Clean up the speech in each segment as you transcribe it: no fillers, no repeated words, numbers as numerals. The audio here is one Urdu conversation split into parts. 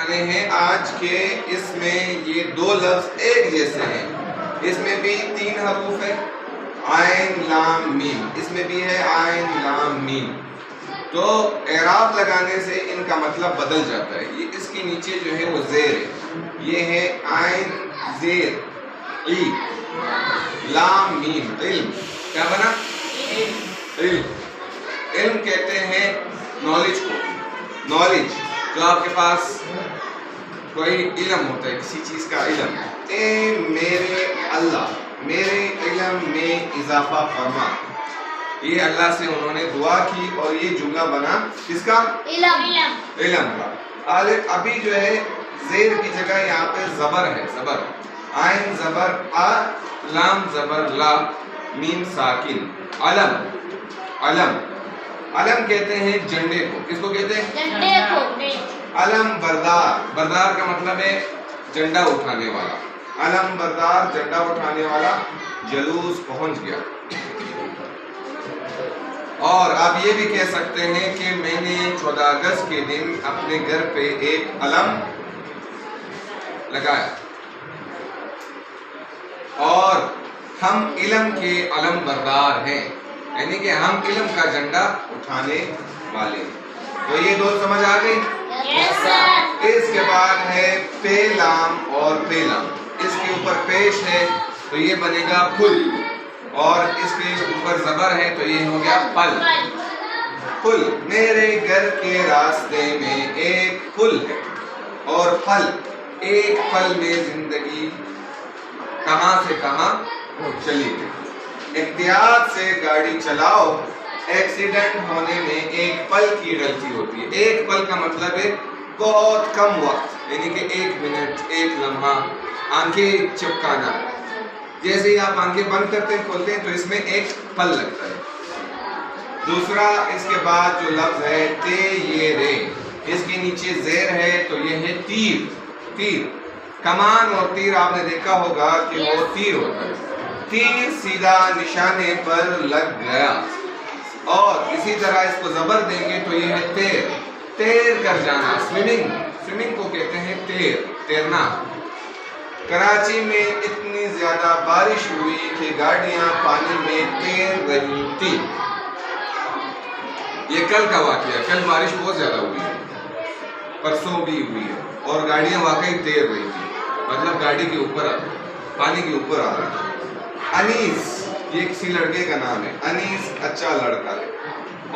لگانے ہیں آج کے. اس میں یہ دو لفظ ایک جیسے ہیں. اس میں بھی 3 حروف ہے، عین لام میم. اس میں بھی ہے عین لام میم. تو اعراب لگانے سے ان کا مطلب بدل جاتا ہے. یہ اس کے نیچے جو ہے وہ زیر ہے. یہ ہے عین زیر ای لام میم علم. کیا بنا؟ علم. علم کہتے ہیں نالج کو. نالج جو آپ کے پاس کوئی علم ہوتا ہے، کسی چیز کا علم. اے میرے اللہ، میرے علم میں اضافہ فرما. یہ اللہ سے انہوں نے دعا کی اور یہ جملہ بنا کس کا؟ علم کا. ابھی جو ہے زیر کی جگہ یہاں پہ زبر ہے. زبر عین زبر آ، لام زبر لا، میم ساکن. علم. علم علم کہتے ہیں جھنڈے کو. کس کو کہتے ہیں؟ جھنڈے کو. علم بردار. بردار کا مطلب ہے جھنڈا اٹھانے والا. علم بردار جھنڈا اٹھانے والا. جلوس پہنچ گیا. اور آپ یہ بھی کہہ سکتے ہیں کہ میں نے 14 اگست کے دن اپنے گھر پہ ایک علم لگایا. اور ہم علم کے علم بردار ہیں، یعنی کہ ہم علم کا جھنڈا اٹھانے والے ہیں. تو یہ دو سمجھ آ گئی؟ اس کے بعد ہے پے لام اور پے لام. اس کے اوپر پیش ہے تو یہ بنے گا پھل، اور اس کے اوپر زبر ہے تو یہ ہو گیا پل. پل. میرے گھر کے راستے میں ایک پل ہے. اور پل، ایک پل میں زندگی کہاں سے کہاں چلی گئی. احتیاط سے گاڑی چلاؤ، ایکسیڈنٹ ہونے میں ایک پل کی غلطی ہوتی ہے. ایک پل کا مطلب ہے بہت کم وقت، یعنی کہ 1 منٹ، 1 لمحہ. آنکھیں چپکانا، جیسے ہی آپ آنکھیں بند کرتے ہیں کھولتے ہیں تو اس میں ایک پل لگتا ہے. دوسرا اس کے بعد جو لفظ ہے تے یہ رے، اس کے نیچے زیر ہے تو یہ ہے تیر. تیر. کمان اور تیر آپ نے دیکھا ہوگا کہ وہ تیر ہوتا ہے. تیر سیدھا نشانے پر لگ گیا. اور اسی طرح اس کو زبر دیں گے تو یہ ہے تیر. تیر کر جانا. سوئمنگ. سوئمنگ کو کہتے ہیں تیر، تیرنا. کراچی میں اتنی زیادہ بارش ہوئی کہ گاڑیاں پانی میں تیر رہی تھی. یہ کل کا واقعہ ہے. کل بارش بہت زیادہ ہوئی ہے، پرسوں بھی ہوئی ہے، اور گاڑیاں واقعی تیر رہی تھی. مطلب گاڑی کے اوپر پانی کے اوپر آ رہا تھا. انیس، یہ کسی لڑکے کا نام ہے. انیس اچھا لڑکا ہے.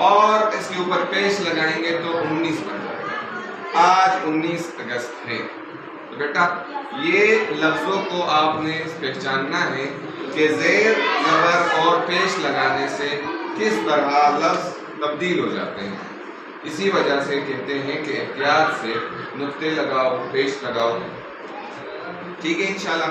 اور اس کے اوپر پیش لگائیں گے تو 19 بن جائے گا. آج 19 اگست ہے. تو بیٹا یہ لفظوں کو آپ نے پہچاننا ہے کہ زیر، زبر اور پیش لگانے سے کس طرح لفظ تبدیل ہو جاتے ہیں. اسی وجہ سے کہتے ہیں کہ احتیاط سے نقطے لگاؤ، پیش لگاؤ. ٹھیک ہے انشاءاللہ.